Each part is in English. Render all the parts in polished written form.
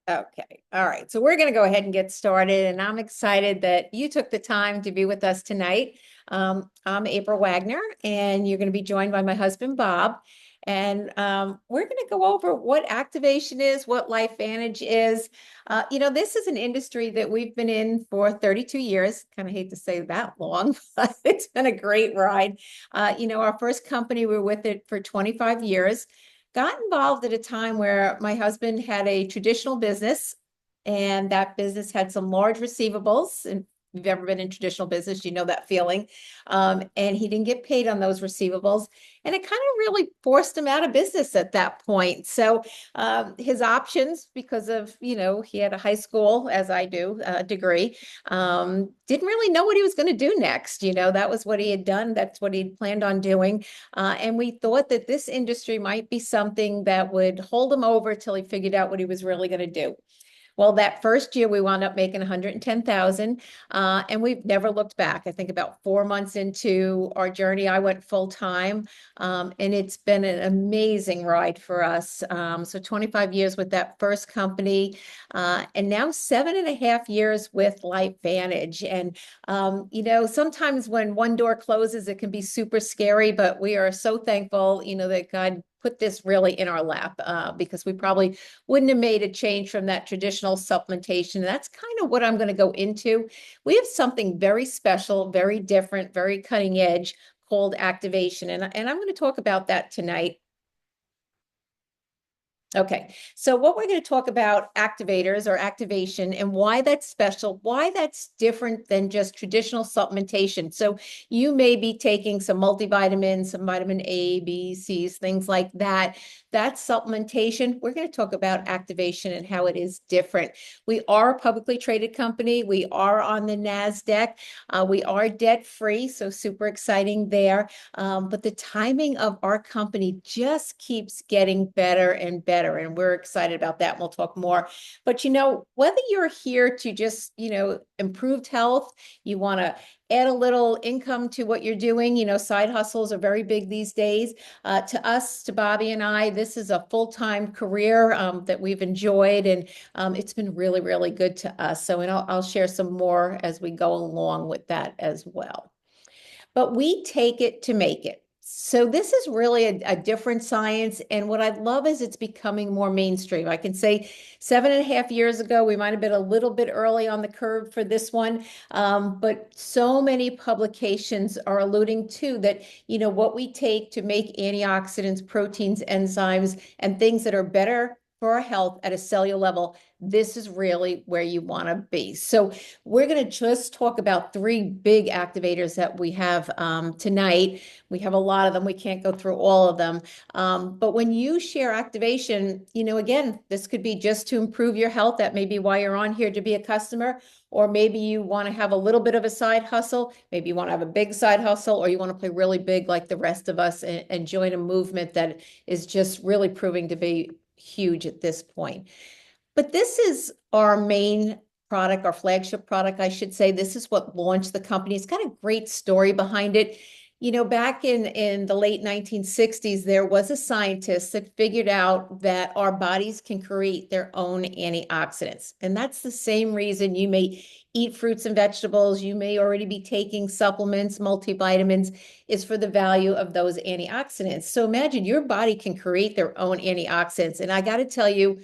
Okay. All right. So we're going to go ahead and get started. And I'm excited that you took the time to be with us tonight. I'm April Wagner, and you're going to be joined by my husband, Bob. And we're going to go over what activation is, what LifeVantage is. This is an industry that we've been in for 32 years. Kind of hate to say that long, but it's been a great ride. Our first company, we were with it for 25 years. Got involved at a time where my husband had a traditional business, and that business had some large receivables. And if you've ever been in traditional business, you know that feeling. And he didn't get paid on those receivables. And it kind of really forced him out of business at that point. So his options, because of, he had a high school, as I do, degree, didn't really know what he was going to do next. That was what he had done. That's what he'd planned on doing. And we thought that this industry might be something that would hold him over till he figured out what he was really going to do. Well, that first year we wound up making 110,000, and we've never looked back. I think about 4 months into our journey, I went full time, and it's been an amazing ride for us. So 25 years with that first company, and now 7.5 years with LifeVantage. And sometimes when one door closes, it can be super scary, but we are so thankful, that God put this really in our lap, because we probably wouldn't have made a change from that traditional supplementation. And that's kind of what I'm going to go into. We have something very special, very different, very cutting edge called activation. And I'm going to talk about that tonight. Okay, so what we're going to talk about activators or activation and why that's special, why that's different than just traditional supplementation. So you may be taking some multivitamins, some vitamin A, B, C's, things like that. That's supplementation. We're going to talk about activation and how it is different. We are a publicly traded company. We are on the NASDAQ. We are debt-free, so super exciting there. But the timing of our company just keeps getting better and better. And we're excited about that. And we'll talk more. But, whether you're here to just, improved health, you want to add a little income to what you're doing, side hustles are very big these days. To us, to Bobby and I, this is a full-time career that we've enjoyed. And it's been really, really good to us. So, and I'll share some more as we go along with that as well. But we take it to make it. So this is really a different science. And what I love is it's becoming more mainstream. I can say 7.5 years ago, we might have been a little bit early on the curve for this one. But so many publications are alluding to that, what we take to make antioxidants, proteins, enzymes, and things that are better for our health at a cellular level, this is really where you want to be. So we're going to just talk about three big activators that we have tonight. We have a lot of them. We can't go through all of them. But when you share activation, again, this could be just to improve your health. That may be why you're on here, to be a customer. Or maybe you want to have a little bit of a side hustle. Maybe you want to have a big side hustle, or you want to play really big like the rest of us and join a movement that is just really proving to be huge at this point. But this is our main product, our flagship product, I should say. This is what launched the company. It's got a great story behind it. Back in the late 1960s, there was a scientist that figured out that our bodies can create their own antioxidants. And that's the same reason you may eat fruits and vegetables. You may already be taking supplements, multivitamins, is for the value of those antioxidants. So imagine your body can create their own antioxidants. And I got to tell you,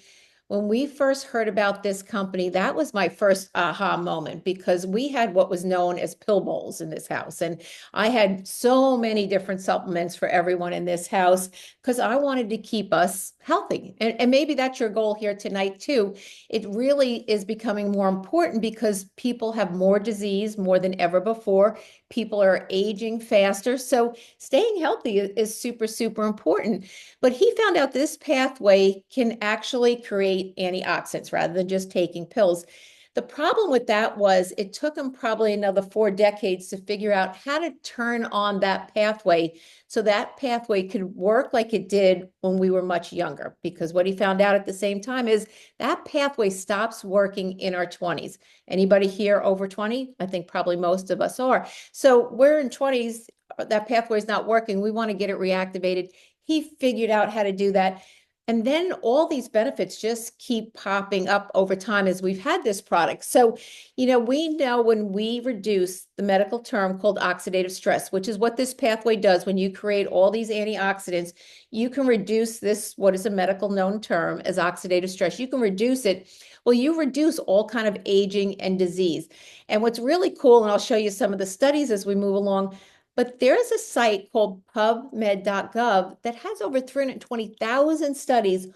when we first heard about this company, that was my first aha moment, because we had what was known as pill bowls in this house. And I had so many different supplements for everyone in this house because I wanted to keep us healthy. And maybe that's your goal here tonight too. It really is becoming more important because people have more disease more than ever before. People are aging faster. So staying healthy is super, super important. But he found out this pathway can actually create antioxidants rather than just taking pills. The problem with that was it took him probably another 4 decades to figure out how to turn on that pathway so that pathway could work like it did when we were much younger. Because what he found out at the same time is that pathway stops working in our 20s. Anybody here over 20? I think probably most of us are. So we're in 20s, that pathway is not working. We want to get it reactivated. He figured out how to do that. And then all these benefits just keep popping up over time as we've had this product. So, we know when we reduce the medical term called oxidative stress, which is what this pathway does when you create all these antioxidants, you can reduce this, what is a medical known term as oxidative stress. You can reduce it. Well, you reduce all kind of aging and disease. And what's really cool, and I'll show you some of the studies as we move along, but there's a site called pubmed.gov that has over 320,000 studies,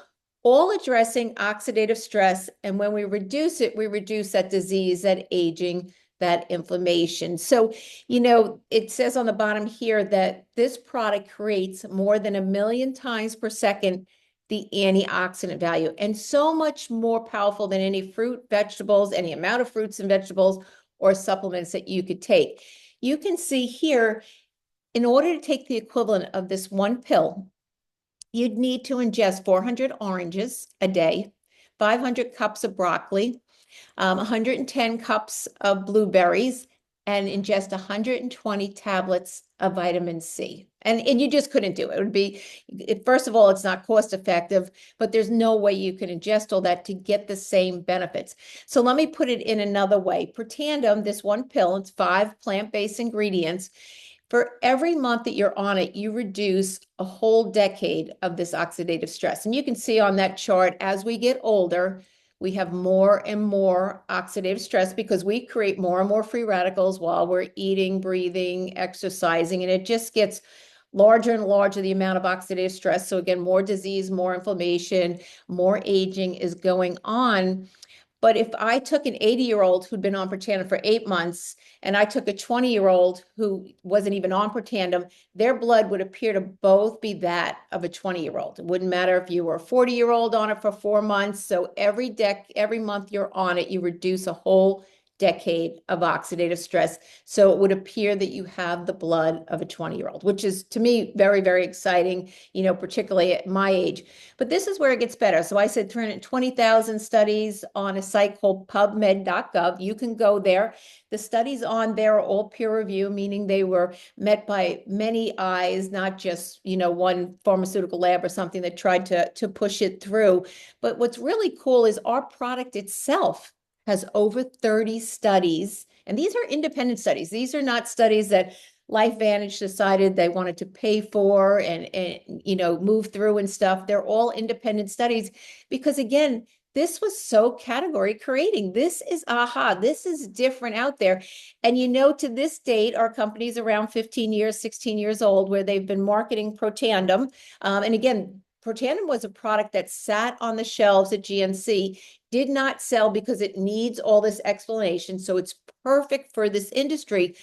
all addressing oxidative stress. And when we reduce it, we reduce that disease, that aging, that inflammation. So, it says on the bottom here that this product creates more than 1,000,000 times per second the antioxidant value, and so much more powerful than any fruit, vegetables, any amount of fruits and vegetables or supplements that you could take. You can see here, in order to take the equivalent of this one pill, you'd need to ingest 400 oranges a day, 500 cups of broccoli, 110 cups of blueberries, and ingest 120 tablets of vitamin C. And you just couldn't do it. It would be, first of all, it's not cost effective, but there's no way you can ingest all that to get the same benefits. So let me put it in another way. Protandim, this one pill, it's 5 plant-based ingredients. For every month that you're on it, you reduce a whole decade of this oxidative stress. And you can see on that chart, as we get older, we have more and more oxidative stress because we create more and more free radicals while we're eating, breathing, exercising, and it just gets larger and larger, the amount of oxidative stress. So again, more disease, more inflammation, more aging is going on. But if I took an 80-year-old who'd been on Protandim for 8 months, and I took a 20-year-old who wasn't even on Protandim, their blood would appear to both be that of a 20-year-old. It wouldn't matter if you were a 40-year-old on it for 4 months. So every month you're on it, you reduce a whole decade of oxidative stress. So it would appear that you have the blood of a 20-year-old, which is, to me, very, very exciting, particularly at my age. But this is where it gets better. So I said 320,000 studies on a site called pubmed.gov. You can go there. The studies on there are all peer review, meaning they were met by many eyes, not just, one pharmaceutical lab or something that tried to push it through. But what's really cool is our product itself has over 30 studies, and these are independent studies. These are not studies that LifeVantage decided they wanted to pay for and move through and stuff. They're all independent studies because, again, this was so category creating. This is this is different out there. And to this date, our company's around 15 years, 16 years old, where they've been marketing Protandim. And again, Protandim was a product that sat on the shelves at GNC, did not sell because it needs all this explanation. So it's perfect for this industry.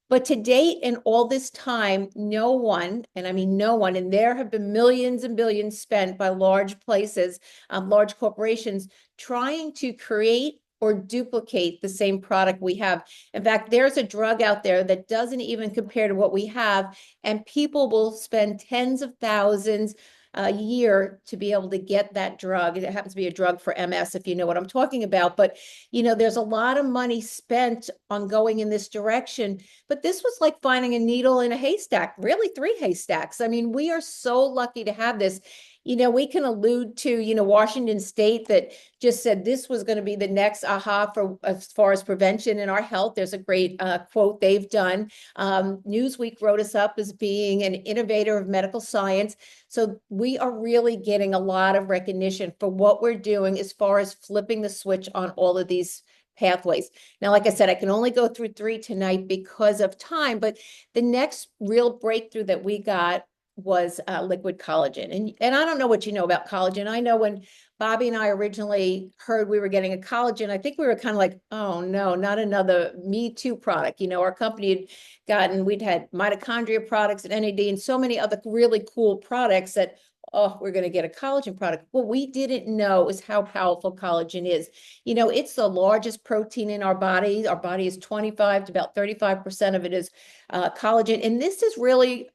But to date, in all this time, no one, and I mean no one, and there have been millions and billions spent by large places, large corporations, trying to create or duplicate the same product we have. In fact, there's a drug out there that doesn't even compare to what we have, and people will spend tens of thousands a year to be able to get that drug. It happens to be a drug for MS, if you know what I'm talking about. But, there's a lot of money spent on going in this direction. But this was like finding a needle in a haystack, really 3 haystacks. I mean, we are so lucky to have this. We can allude to, Washington State that just said this was going to be the next for as far as prevention in our health. There's a great quote they've done. Newsweek wrote us up as being an innovator of medical science. So we are really getting a lot of recognition for what we're doing as far as flipping the switch on all of these pathways. Now, like I said, I can only go through 3 tonight because of time, but the next real breakthrough that we got was liquid collagen. And I don't know what you know about collagen. I know when Bobby and I originally heard we were getting a collagen, I think we were kind of like, oh no, not another Me Too product. Our company we'd had mitochondria products and NAD and so many other really cool products that, oh, we're going to get a collagen product. What we didn't know is how powerful collagen is. It's the largest protein in our body. Our body is 25 to about 35% of it is collagen. And this is really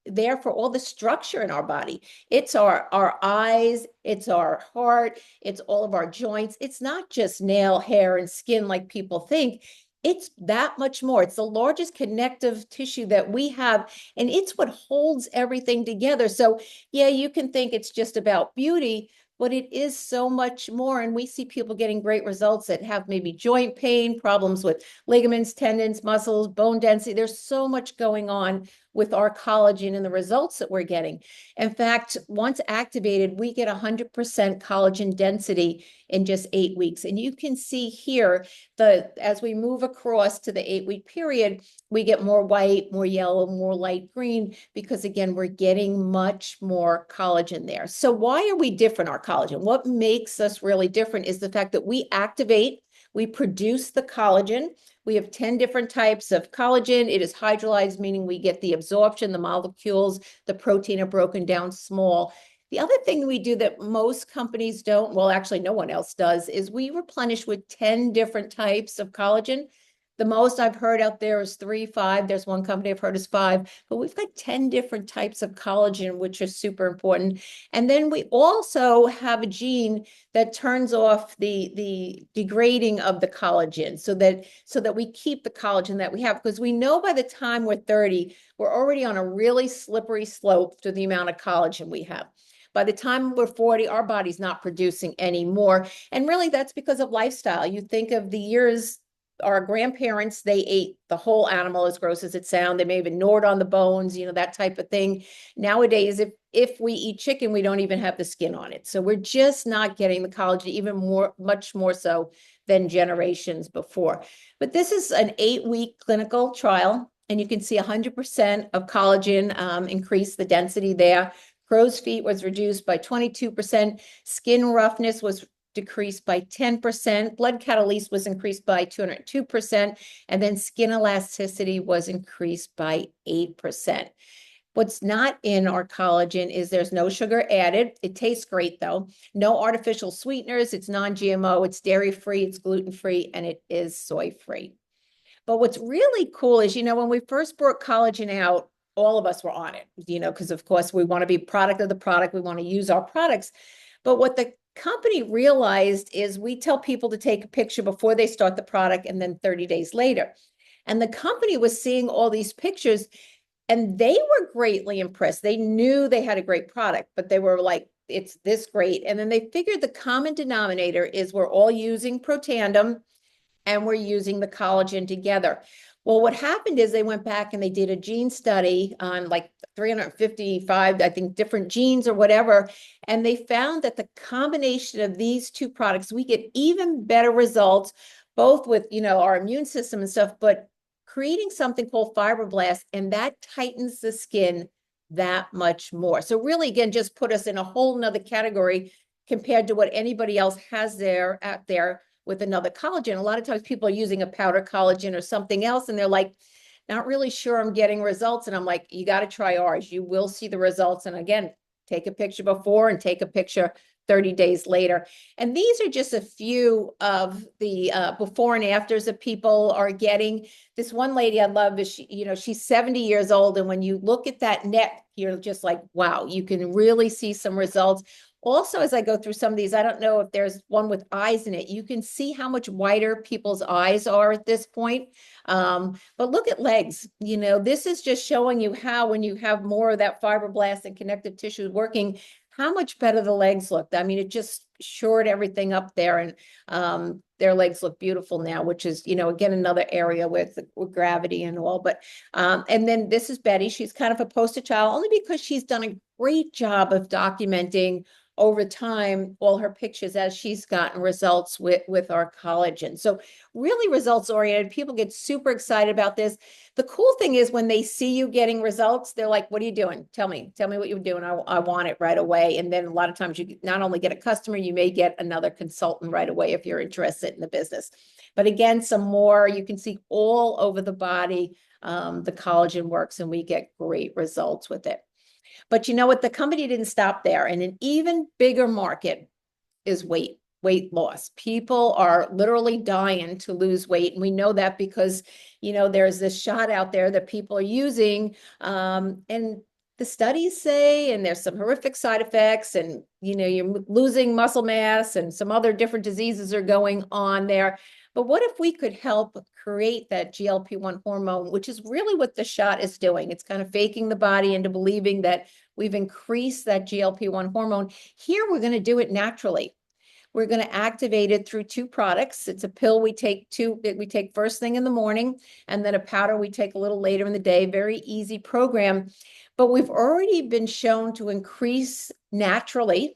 there for all the structure in our body. It's our eyes, it's our heart, it's all of our joints. It's not just nail, hair, and skin like people think. It's that much more. It's the largest connective tissue that we have, and it's what holds everything together. So, yeah, you can think it's just about beauty, but it is so much more. And we see people getting great results that have maybe joint pain, problems with ligaments, tendons, muscles, bone density. There's so much going on with our collagen and the results that we're getting. In fact, once activated, we get 100% collagen density in just 8 weeks. And you can see here, as we move across to the 8 week period, we get more white, more yellow, more light green, because again, we're getting much more collagen there. So why are we different, our collagen? What makes us really different is the fact that we activate, we produce the collagen. We have 10 different types of collagen. It is hydrolyzed, meaning we get the absorption, the molecules, the protein are broken down small. The other thing we do that most companies don't, well, actually no one else does, is we replenish with 10 different types of collagen. The most I've heard out there is 3, 5. There's one company I've heard is 5, but we've got 10 different types of collagen, which are super important. And then we also have a gene that turns off the degrading of the collagen so that we keep the collagen that we have, because we know by the time we're 30, we're already on a really slippery slope to the amount of collagen we have. By the time we're 40, our body's not producing any more. And really, that's because of lifestyle. You think of the years our grandparents, they ate the whole animal, as gross as it sounds. They may have ignored on the bones, that type of thing. Nowadays, if we eat chicken, we don't even have the skin on it. So we're just not getting the collagen, even more, much more so than generations before. But this is an 8 week clinical trial, and you can see 100% of collagen increase the density there. Crow's feet was reduced by 22%. Skin roughness was decreased by 10%. Blood catalysis was increased by 202%. And then skin elasticity was increased by 8%. What's not in our collagen is there's no sugar added. It tastes great though. No artificial sweeteners. It's non-GMO. It's dairy-free. It's gluten-free. And it is soy-free. But what's really cool is, when we first brought collagen out, all of us were on it, because of course we want to be product of the product. We want to use our products. But what the company realized is we tell people to take a picture before they start the product and then 30 days later. And the company was seeing all these pictures and they were greatly impressed. They knew they had a great product, but they were like, it's this great. And then they figured the common denominator is we're all using Protandim and we're using the collagen together. Well, what happened is they went back and they did a gene study on like 355, I think, different genes or whatever. And they found that the combination of these two products, we get even better results, both with, our immune system and stuff, but creating something called fibroblasts, and that tightens the skin that much more. So really, again, just put us in a whole nother category compared to what anybody else has out there with another collagen. A lot of times people are using a powder collagen or something else, and they're like, not really sure I'm getting results. And I'm like, you got to try ours. You will see the results. And again, take a picture before and take a picture 30 days later. And these are just a few of the before and afters that people are getting. This one lady I love is, she's 70 years old. And when you look at that neck, you're just like, wow, you can really see some results. Also, as I go through some of these, I don't know if there's one with eyes in it. You can see how much whiter people's eyes are at this point. But look at legs. This is just showing you how, when you have more of that fibroblast and connective tissue working, how much better the legs look. I mean, it just shored everything up there, and their legs look beautiful now, which is, again, another area with gravity and all. But and then this is Betty. She's kind of a poster child, only because she's done a great job of documenting over time all her pictures as she's gotten results with our collagen. So really results oriented. People get super excited about this. The cool thing is when they see you getting results, they're like, what are you doing? Tell me what you're doing. I want it right away. And then a lot of times you not only get a customer, you may get another consultant right away if you're interested in the business. But again, some more, you can see all over the body, the collagen works, and we get great results with it. But you know what? The company didn't stop there. And an even bigger market is weight loss. People are literally dying to lose weight. And we know that because, there's this shot out there that people are using. And the studies say, and there's some horrific side effects, and you're losing muscle mass, and some other different diseases are going on there. But what if we could help create that GLP-1 hormone, which is really what the shot is doing? It's kind of faking the body into believing that we've increased that GLP-1 hormone. Here, we're going to do it naturally. We're going to activate it through two products. It's a pill we take first thing in the morning, and then a powder we take a little later in the day. Very easy program. But we've already been shown to increase naturally.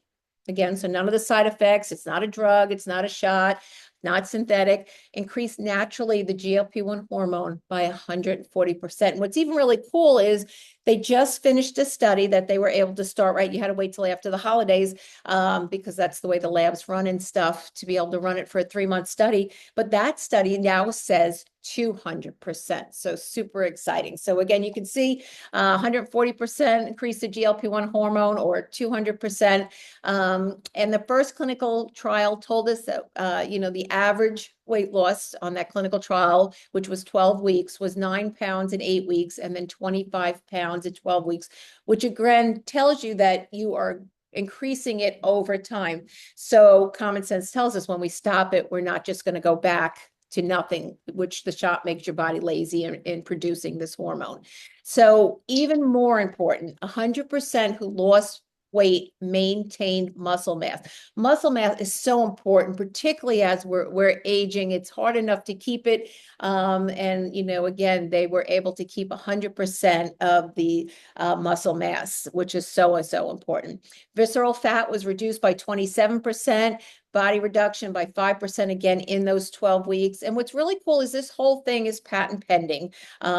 Again, so none of the side effects. It's not a drug. It's not a shot, not synthetic. Increase naturally the GLP-1 hormone by 140%. And what's even really cool is they just finished a study that they were able to start, right? You had to wait till after the holidays because that's the way the labs run and stuff to be able to run it for a 3-month study. But that study now says 200%. So super exciting. So again, you can see 140% increase the GLP-1 hormone or 200%. And the first clinical trial told us that, the average weight loss on that clinical trial, which was 12 weeks, was 9 pounds in 8 weeks, and then 25 pounds at 12 weeks, which again tells you that you are increasing it over time. So common sense tells us when we stop it, we're not just going to go back to nothing, which the shot makes your body lazy in producing this hormone. So even more important, 100% who lost weight maintained muscle mass. Muscle mass is so important, particularly as we're aging. It's hard enough to keep it. And, again, they were able to keep 100% of the muscle mass, which is so important. Visceral fat was reduced by 27%. Body reduction by 5% again in those 12 weeks. And what's really cool is this whole thing is patent pending.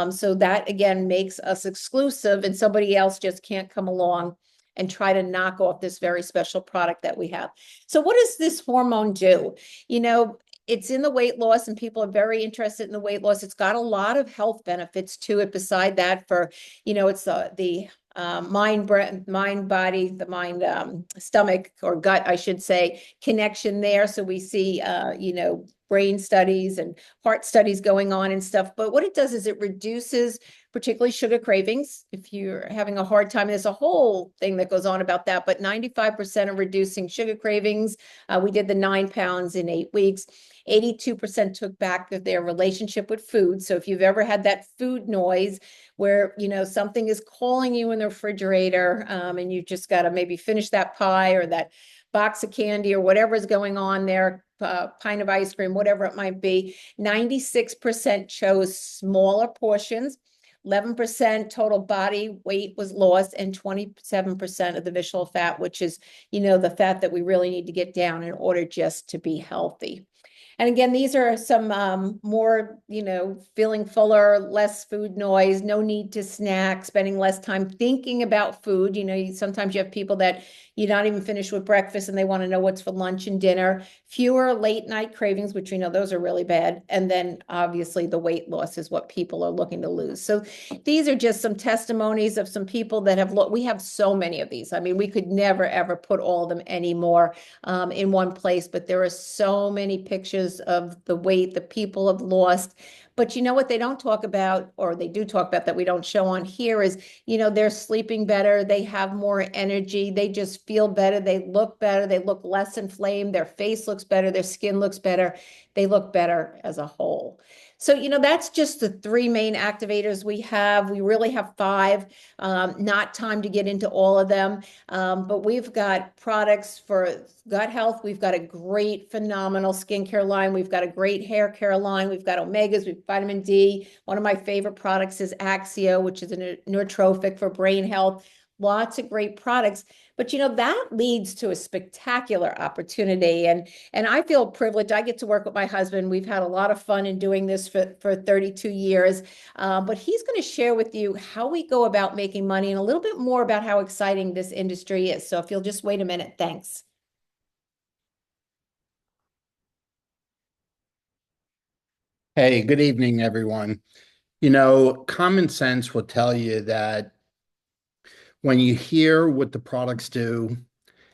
So that again makes us exclusive, and somebody else just can't come along and try to knock off this very special product that we have. So what does this hormone do? It's in the weight loss, and people are very interested in the weight loss. It's got a lot of health benefits to it. Beside that, it's the mind, body, the mind, stomach or gut, I should say, connection there. So we see, brain studies and heart studies going on and stuff. But what it does is it reduces particularly sugar cravings. If you're having a hard time, there's a whole thing that goes on about that, but 95% of reducing sugar cravings. We did the 9 pounds in 8 weeks. 82% took back their relationship with food. So if you've ever had that food noise where, something is calling you in the refrigerator, and you just got to maybe finish that pie or that box of candy or whatever is going on there, pint of ice cream, whatever it might be, 96% chose smaller portions. 11% total body weight was lost, and 27% of the visceral fat, which is, the fat that we really need to get down in order just to be healthy. And again, these are some more, feeling fuller, less food noise, no need to snack, spending less time thinking about food. Sometimes you have people that you're not even finished with breakfast and they want to know what's for lunch and dinner. Fewer late night cravings, which we know those are really bad. And then obviously the weight loss is what people are looking to lose. So these are just some testimonies of some people that we have so many of these. I mean, we could never, ever put all of them anymore in one place, but there are so many pictures of the weight that people have lost. But what they don't talk about, or they do talk about that we don't show on here, is, they're sleeping better. They have more energy. They just feel better. They look better. They look less inflamed. Their face looks better. Their skin looks better. They look better as a whole. So, that's just the 3 main activators we have. We really have 5, not time to get into all of them. But we've got products for gut health. We've got a great, phenomenal skincare line. We've got a great hair care line. We've got omegas, we've vitamin D. One of my favorite products is Axio, which is a nootropic for brain health. Lots of great products. But that leads to a spectacular opportunity. And I feel privileged. I get to work with my husband. We've had a lot of fun in doing this for 32 years. But he's going to share with you how we go about making money and a little bit more about how exciting this industry is. So if you'll just wait a minute, thanks. Hey, good evening, everyone. Common sense will tell you that when you hear what the products do,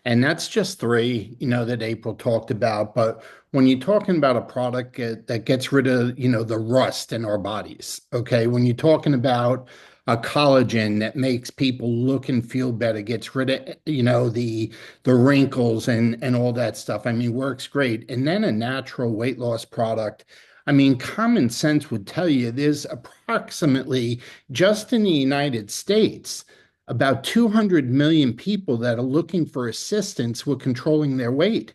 and that's just 3, that April talked about, but when you're talking about a product that gets rid of, the rust in our bodies, okay? When you're talking about a collagen that makes people look and feel better, gets rid of, the wrinkles and all that stuff. I mean, works great. And then a natural weight loss product. I mean, common sense would tell you there's approximately, just in the United States, about 200 million people that are looking for assistance with controlling their weight.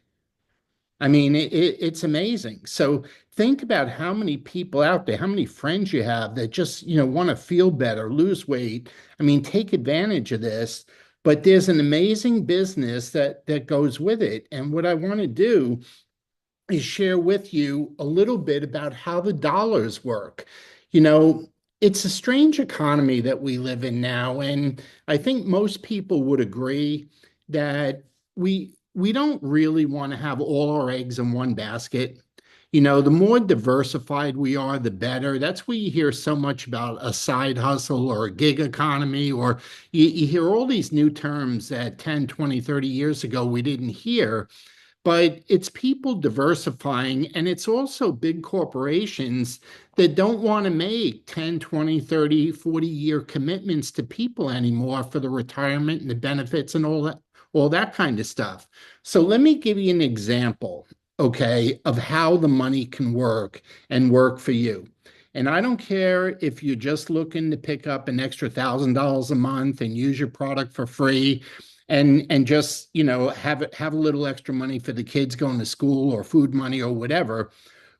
I mean, it's amazing. So think about how many people out there, how many friends you have that just, want to feel better, lose weight. I mean, take advantage of this. But there's an amazing business that goes with it. And what I want to do is share with you a little bit about how the dollars work. You know, it's a strange economy that we live in now, and I think most people would agree that we don't really want to have all our eggs in one basket. The more diversified we are, the better. That's where you hear so much about a side hustle or a gig economy, or you hear all these new terms that 10, 20, 30 years ago we didn't hear, but it's people diversifying, and it's also big corporations that don't want to make 10, 20, 30, 40-year commitments to people anymore for the retirement and the benefits and all that kind of stuff. So let me give you an example, okay, of how the money can work and work for you. And I don't care if you're just looking to pick up an extra $1,000 a month and use your product for free, and just have a little extra money for the kids going to school or food money or whatever.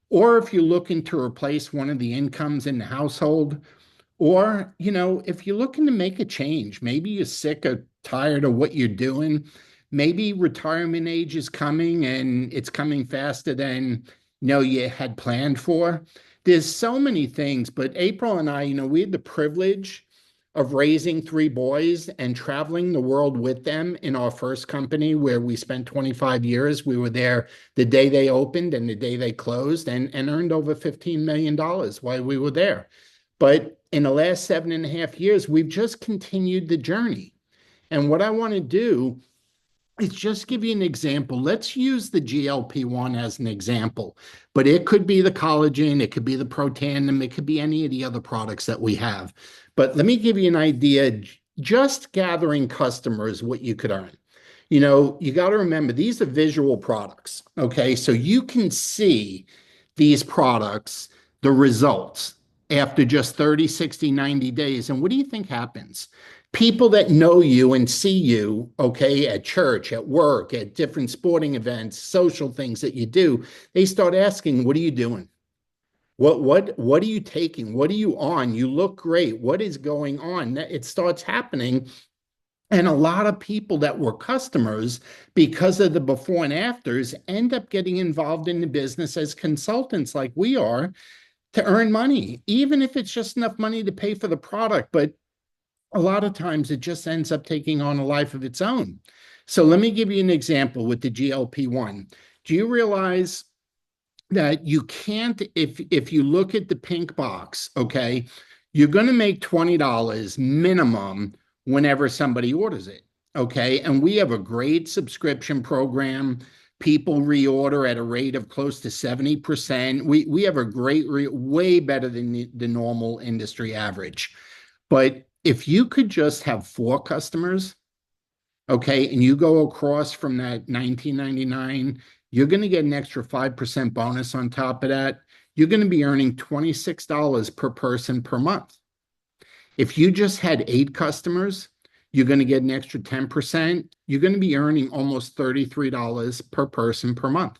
Or if you're looking to replace one of the incomes in the household, or, if you're looking to make a change, maybe you're sick or tired of what you're doing, maybe retirement age is coming and it's coming faster than you had planned for. There's so many things, but April and I, we had the privilege of raising three boys and traveling the world with them in our first company where we spent 25 years. We were there the day they opened and the day they closed, and earned over $15 million while we were there. But in the last 7.5 years, we've just continued the journey. And what I want to do is just give you an example. Let's use the GLP-1 as an example, but it could be the collagen, it could be the Protandim, it could be any of the other products that we have. But let me give you an idea, just gathering customers, what you could earn. You got to remember, these are visual products, okay? So you can see these products, the results after just 30, 60, 90 days. And what do you think happens? People that know you and see you, okay, at church, at work, at different sporting events, social things that you do, they start asking, what are you doing? What are you taking? What are you on? You look great. What is going on? It starts happening. And a lot of people that were customers, because of the before and afters, end up getting involved in the business as consultants like we are to earn money, even if it's just enough money to pay for the product. But a lot of times it just ends up taking on a life of its own. So let me give you an example with the GLP-1. Do you realize that you can't, if you look at the pink box, okay, you're going to make $20 minimum whenever somebody orders it, okay? And we have a great subscription program. People reorder at a rate of close to 70%. We have a great, way better than the normal industry average. But if you could just have 4 customers, okay, and you go across from that 1999, you're going to get an extra 5% bonus on top of that. You're going to be earning $26 per person per month. If you just had 8 customers, you're going to get an extra 10%. You're going to be earning almost $33 per person per month.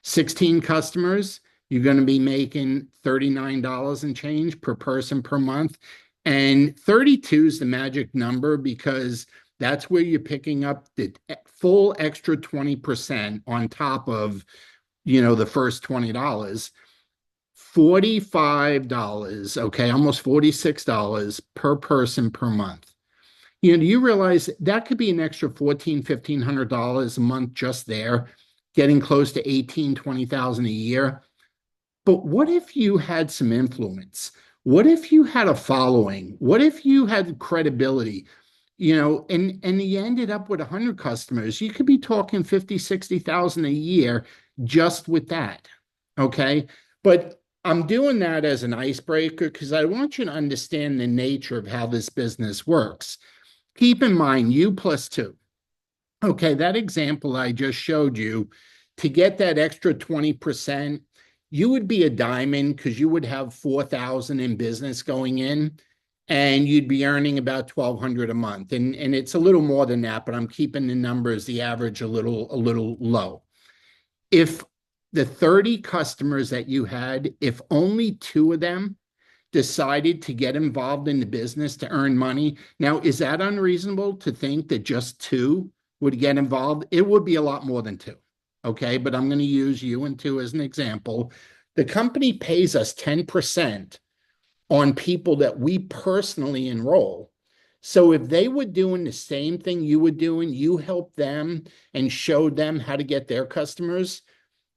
16 customers, you're going to be making $39 and change per person per month. And 32 is the magic number because that's where you're picking up the full extra 20% on top of, the first $20. $45, okay, almost $46 per person per month. Do you realize that could be an extra $1,400, $1,500 a month just there, getting close to 18, 20,000 a year? But what if you had some influence? What if you had a following? What if you had credibility? And you ended up with 100 customers. You could be talking 50, 60,000 a year just with that. Okay. But I'm doing that as an icebreaker because I want you to understand the nature of how this business works. Keep in mind, you plus two. Okay, that example I just showed you, to get that extra 20%, you would be a diamond because you would have 4,000 in business going in and you'd be earning about 1,200 a month. And it's a little more than that, but I'm keeping the numbers, the average a little low. If the 30 customers that you had, if only two of them decided to get involved in the business to earn money. Now, is that unreasonable to think that just two would get involved? It would be a lot more than two. Okay. But I'm going to use you and two as an example. The company pays us 10% on people that we personally enroll. So if they were doing the same thing you were doing, you helped them and showed them how to get their customers.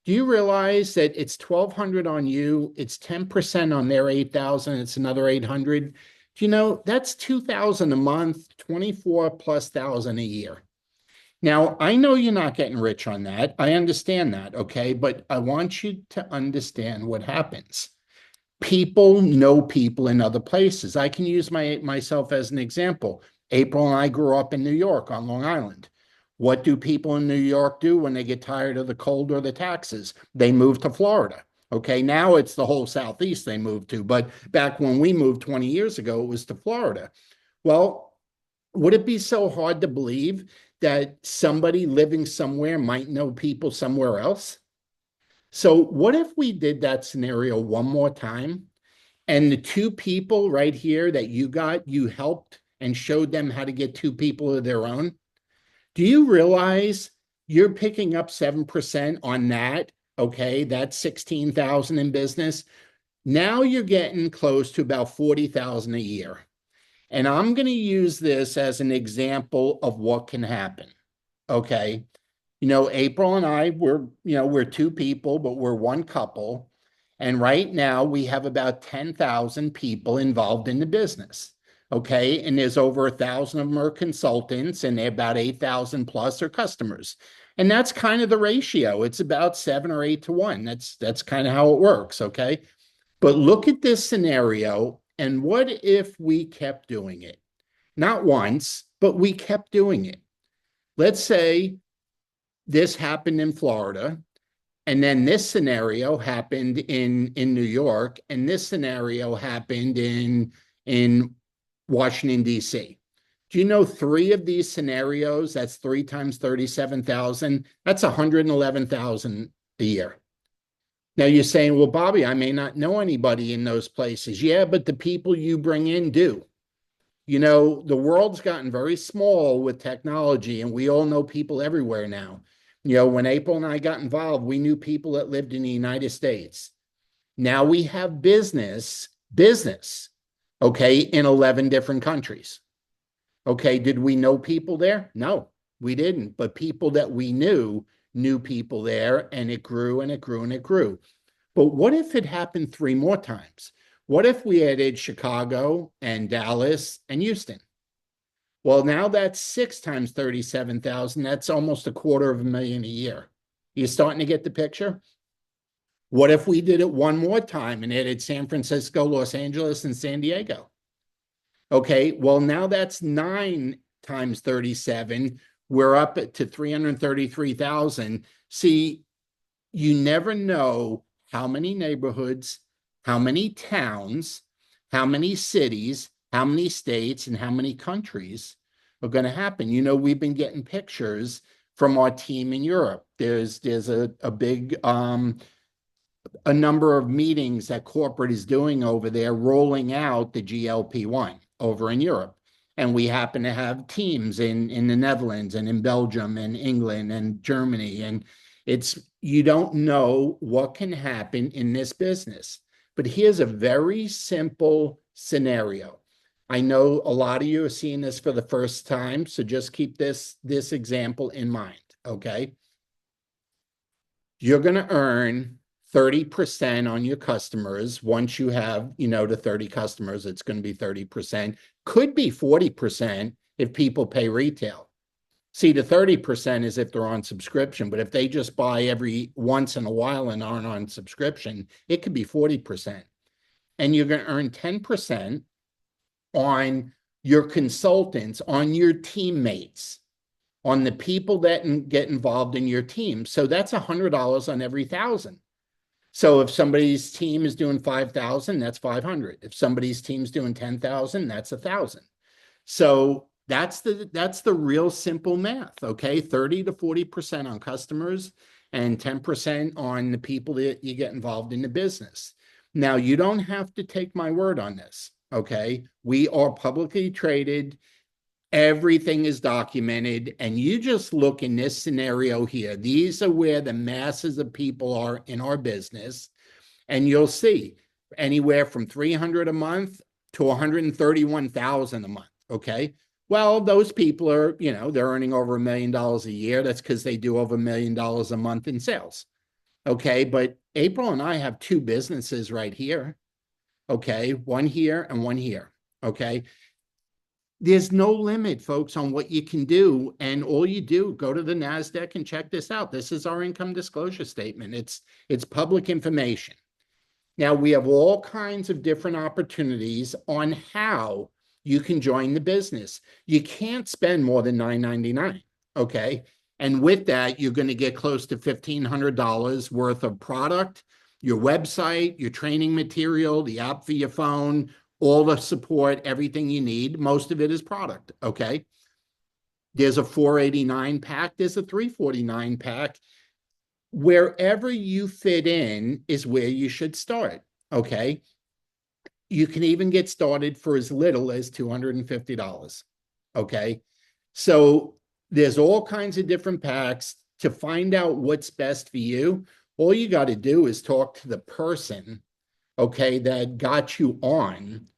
Do you realize that it's 1,200 on you, it's 10% on their 8,000, it's another 800? Do you know that's 2,000 a month, 24 plus thousand a year? Now, I know you're not getting rich on that. I understand that, okay? But I want you to understand what happens. People know people in other places. I can use myself as an example. April and I grew up in New York on Long Island. What do people in New York do when they get tired of the cold or the taxes? They move to Florida. Okay, now it's the whole Southeast they moved to, but back when we moved 20 years ago, it was to Florida. Well, would it be so hard to believe that somebody living somewhere might know people somewhere else? So, what if we did that scenario one more time? And the two people right here that you got, you helped and showed them how to get two people of their own. Do you realize you're picking up 7% on that? Okay, that's 16,000 in business. Now you're getting close to about 40,000 a year. And I'm going to use this as an example of what can happen. Okay. April and I, we're two people, but we're one couple. And right now we have about 10,000 people involved in the business. Okay. And there's over 1,000 of them are consultants and they're about 8,000 plus are customers. And that's kind of the ratio. It's about 7 or 8 to 1. That's kind of how it works. Okay. But look at this scenario. And what if we kept doing it? Not once, but we kept doing it. Let's say this happened in Florida, and then this scenario happened in New York, and this scenario happened in Washington, D.C. Do you know three of these scenarios? That's three times 37,000. That's 111,000 a year. Now you're saying, well, Bobby, I may not know anybody in those places. Yeah, but the people you bring in do. The world's gotten very small with technology, and we all know people everywhere now. When April and I got involved, we knew people that lived in the United States. Now we have business, okay, in 11 different countries. Okay, did we know people there? No, we didn't. But people that we knew people there, and it grew and it grew and it grew. But what if it happened three more times? What if we added Chicago and Dallas and Houston? Well, now that's 6 times 37,000. That's almost $250,000 a year. You starting to get the picture? What if we did it one more time and added San Francisco, Los Angeles, and San Diego? Okay, well, now that's 9 times 37. We're up to 333,000. See, you never know how many neighborhoods, how many towns, how many cities, how many states, and how many countries are going to happen. We've been getting pictures from our team in Europe. There's a big a number of meetings that corporate is doing over there, rolling out the GLP-1 over in Europe. And we happen to have teams in the Netherlands and in Belgium and England and Germany. And you don't know what can happen in this business. But here's a very simple scenario. I know a lot of you are seeing this for the first time, so just keep this example in mind, okay? You're going to earn 30% on your customers. Once you have, the 30 customers, it's going to be 30%. Could be 40% if people pay retail. See, the 30% is if they're on subscription, but if they just buy every once in a while and aren't on subscription, it could be 40%. And you're going to earn 10% on your consultants, on your teammates, on the people that get involved in your team. So that's $100 on every thousand. So if somebody's team is doing 5,000, that's 500. If somebody's team's doing 10,000, that's 1,000. So that's the real simple math, okay? 30 to 40% on customers and 10% on the people that you get involved in the business. Now, you don't have to take my word on this, okay? We are publicly traded. Everything is documented, and you just look in this scenario here. These are where the masses of people are in our business, and you'll see anywhere from 300 a month to 131,000 a month. Okay. Well, those people are, they're earning over $1 million a year. That's because they do over $1 million a month in sales. Okay. But April and I have two businesses right here. Okay. One here and one here. Okay. There's no limit, folks, on what you can do. And all you do, go to the NASDAQ and check this out. This is our income disclosure statement. It's public information. Now, we have all kinds of different opportunities on how you can join the business. You can't spend more than $9.99, okay? And with that, you're going to get close to $1,500 worth of product, your website, your training material, the app for your phone, all the support, everything you need. Most of it is product, okay? There's a $489 pack. There's a $349 pack. Wherever you fit in is where you should start, okay? You can even get started for as little as $250, okay? So there's all kinds of different packs. To find out what's best for you, all you got to do is talk to the person, okay, that got you on,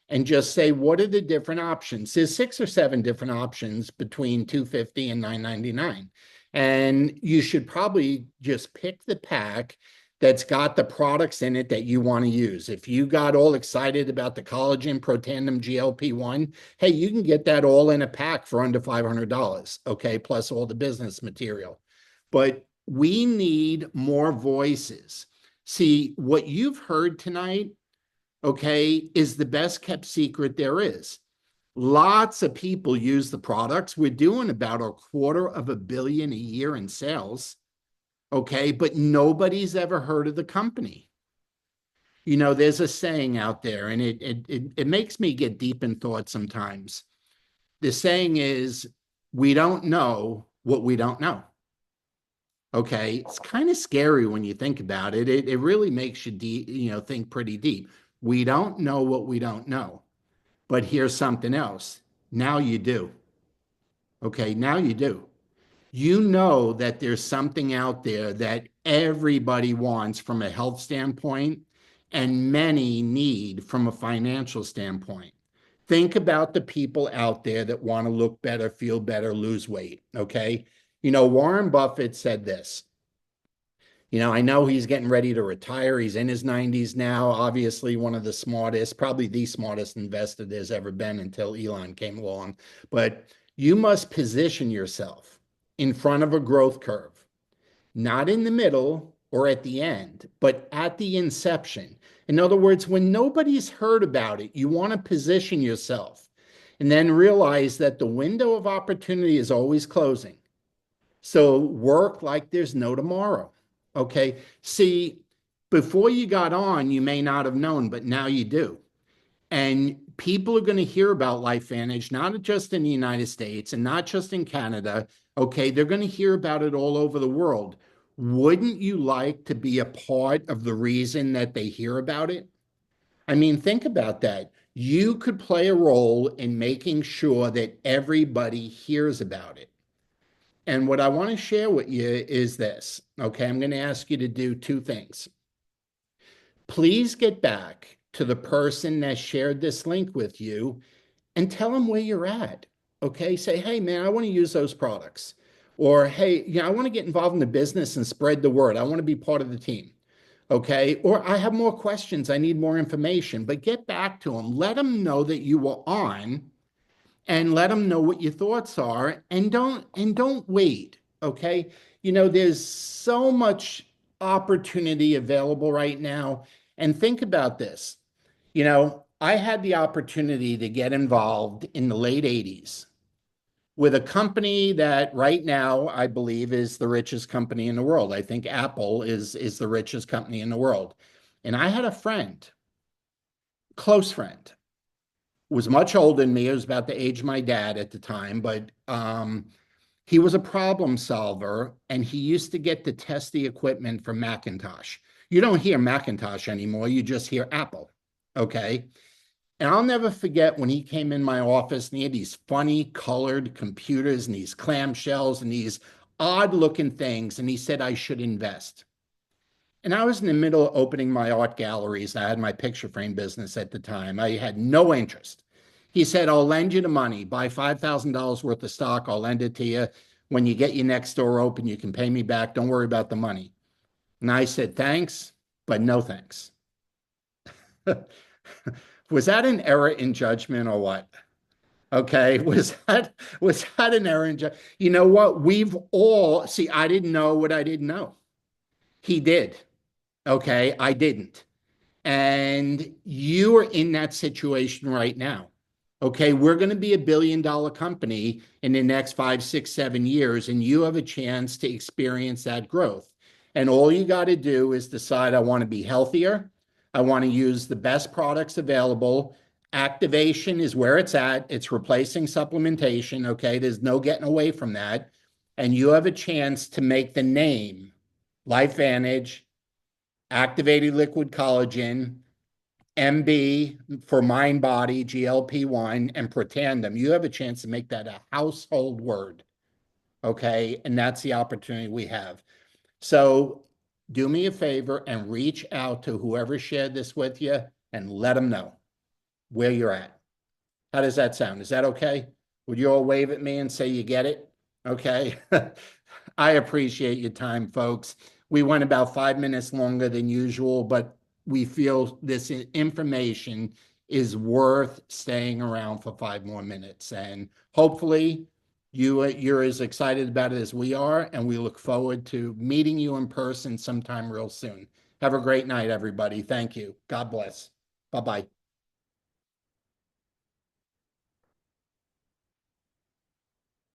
and just say, what are the different options? There's 6 or 7 different options between $250 and $999. And you should probably just pick the pack that's got the products in it that you want to use. If you got all excited about the collagen Protandim GLP-1, hey, you can get that all in a pack for under $500, okay, plus all the business material. But we need more voices. See, what you've heard tonight, okay, is the best kept secret there is. Lots of people use the products. We're doing about $250 million a year in sales, okay, but nobody's ever heard of the company. There's a saying out there, and it makes me get deep in thought sometimes. The saying is, we don't know what we don't know. Okay, it's kind of scary when you think about it. It really makes you think pretty deep. We don't know what we don't know. But here's something else. Now you do. Okay, now you do. You know that there's something out there that everybody wants from a health standpoint and many need from a financial standpoint. Think about the people out there that want to look better, feel better, lose weight. Okay. Warren Buffett said this. I know he's getting ready to retire. He's in his 90s now, obviously one of the smartest, probably the smartest investor there's ever been until Elon came along. But you must position yourself in front of a growth curve, not in the middle or at the end, but at the inception. In other words, when nobody's heard about it, you want to position yourself and then realize that the window of opportunity is always closing. So work like there's no tomorrow. Okay. See, before you got on, you may not have known, but now you do. And people are going to hear about LifeVantage, not just in the United States and not just in Canada. Okay. They're going to hear about it all over the world. Wouldn't you like to be a part of the reason that they hear about it? I mean, think about that. You could play a role in making sure that everybody hears about it. And what I want to share with you is this. Okay, I'm going to ask you to do 2 things. Please get back to the person that shared this link with you and tell them where you're at. Okay, say, hey, man, I want to use those products. Or, hey, I want to get involved in the business and spread the word. I want to be part of the team. Okay, or I have more questions. I need more information. But get back to them. Let them know that you were on and let them know what your thoughts are, and don't wait, okay? You know, there's so much opportunity available right now. And think about this. You know, I had the opportunity to get involved in the late 80s with a company that right now I believe is the richest company in the world. I think Apple is the richest company in the world. And I had a friend, close friend, was much older than me. He was about the age of my dad at the time, but he was a problem solver, and he used to get to test the equipment from Macintosh. You don't hear Macintosh anymore, you just hear Apple. Okay. And I'll never forget when he came in my office and he had these funny colored computers and these clamshells and these odd looking things. And he said I should invest. And I was in the middle of opening my art galleries. I had my picture frame business at the time. I had no interest. He said, I'll lend you the money, buy $5,000 worth of stock. I'll lend it to you. When you get your next store open, you can pay me back. Don't worry about the money. And I said, thanks, but no thanks. Was that an error in judgment or what? Okay, was that an error in judgment? You know what? We've all see, I didn't know what I didn't know. He did. Okay, I didn't. And you are in that situation right now. Okay, we're going to be $1 billion company in the next 5, 6, 7 years, and you have a chance to experience that growth. And all you got to do is decide, I want to be healthier. I want to use the best products available. Activation is where it's at. It's replacing supplementation. Okay, there's no getting away from that. And you have a chance to make the name LifeVantage, activated liquid collagen, MB for mind body, GLP-1, and Protandim. You have a chance to make that a household word. Okay. And that's the opportunity we have. So do me a favor and reach out to whoever shared this with you and let them know where you're at. How does that sound? Is that okay? Would you all wave at me and say you get it? Okay. I appreciate your time, folks. We went about 5 minutes longer than usual, but we feel this information is worth staying around for 5 more minutes. And hopefully you're as excited about it as we are, and we look forward to meeting you in person sometime real soon. Have a great night, everybody. Thank you. God bless. Bye-bye.